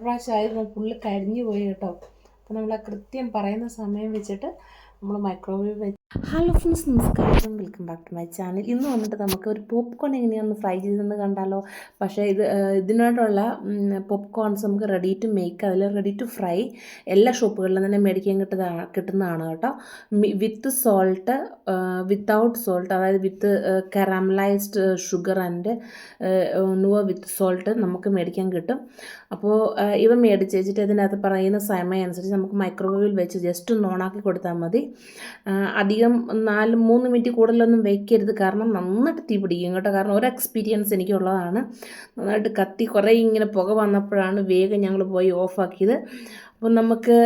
പ്രാവശ്യമായിരുന്നു full കരിഞ്ഞു പോയി കേട്ടോ. അപ്പോൾ നമ്മൾ ആ കൃത്യം പറയുന്ന സമയം വെച്ചിട്ട് നമ്മൾ മൈക്രോവേവ് വെച്ച്. ഹലോ ഫ്രണ്ട്സ്, നമസ്കാരം, welcome back to my channel. ഇന്ന് വന്നിട്ട് നമുക്ക് ഒരു പോപ്കോൺ എങ്ങനെയാണെന്ന് ഫ്രൈ ചെയ്തെന്ന് കണ്ടാലോ. പക്ഷേ ഇതിനായിട്ടുള്ള പോപ്കോൺസ് നമുക്ക് റെഡി ടു മേക്ക്, അതിൽ റെഡി ടു ഫ്രൈ എല്ലാ ഷോപ്പുകളിലും തന്നെ മേടിക്കാൻ കിട്ടുന്നതാണ് കേട്ടോ. വിത്ത് സോൾട്ട്, വിത്തൗട്ട് സോൾട്ട്, അതായത് വിത്ത് കറാമലൈസ്ഡ് ഷുഗർ ആൻഡ് വിത്ത് സോൾട്ട് നമുക്ക് മേടിക്കാൻ കിട്ടും. അപ്പോൾ ഇവ മേടിച്ച് വെച്ചിട്ട് ഇതിനകത്ത് പറയുന്ന സമയം അനുസരിച്ച് നമുക്ക് മൈക്രോവേവിൽ വെച്ച് ജസ്റ്റ് ഒന്ന് ഓണാക്കി കൊടുത്താൽ മതി. അധികം 3 മിനിറ്റ് കൂടുതലൊന്നും വയ്ക്കരുത്, കാരണം നന്നായിട്ട് തീ പിടിക്കും കേട്ടോ. കാരണം ഒരു എക്സ്പീരിയൻസ് എനിക്കുള്ളതാണ്. നന്നായിട്ട് കത്തി കുറേ ഇങ്ങനെ പുക വന്നപ്പോഴാണ് വേഗം ഞങ്ങൾ പോയി ഓഫാക്കിയത്. അപ്പം നമുക്ക്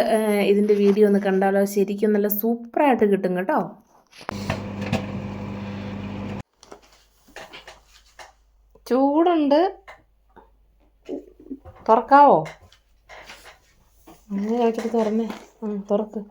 ഇതിൻ്റെ വീഡിയോ ഒന്ന് കണ്ടാലോ. ശരിക്കും നല്ല സൂപ്പറായിട്ട് കിട്ടും കേട്ടോ. ചൂടുണ്ട്, തുറക്കാവോ? അങ്ങനെ കളിച്ചിട്ട് തുറന്നേ. തുറക്ക്.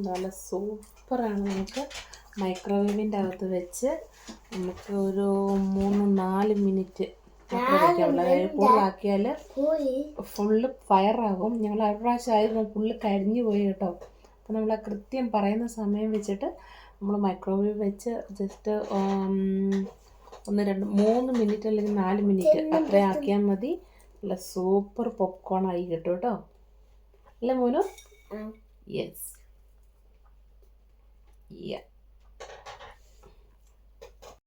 നല്ല സൂപ്പറാണ്. നമുക്ക് മൈക്രോവേവിൻ്റെ അകത്ത് വെച്ച് നമുക്ക് ഒരു 3-4 മിനിറ്റ് വയ്ക്കാവുള്ളൂ. അതായത് കൂടുതലാക്കിയാൽ ഫുള്ള് ഫയറാകും. ഞങ്ങൾ ഒരു പ്രാവശ്യമായിരുന്നു ഫുള്ള് കരിഞ്ഞു പോയി കേട്ടോ. അപ്പോൾ നമ്മൾ ആ കൃത്യം പറയുന്ന സമയം വെച്ചിട്ട് നമ്മൾ മൈക്രോവേവ് വെച്ച് ജസ്റ്റ് 1-2-3 മിനിറ്റ് അല്ലെങ്കിൽ 4 മിനിറ്റ് അത്രയും ആക്കിയാൽ മതി. നല്ല സൂപ്പർ പോപ്കോൺ ആയി കിട്ടും കേട്ടോ. അല്ലേ മോനു? യെസ്. Yeah.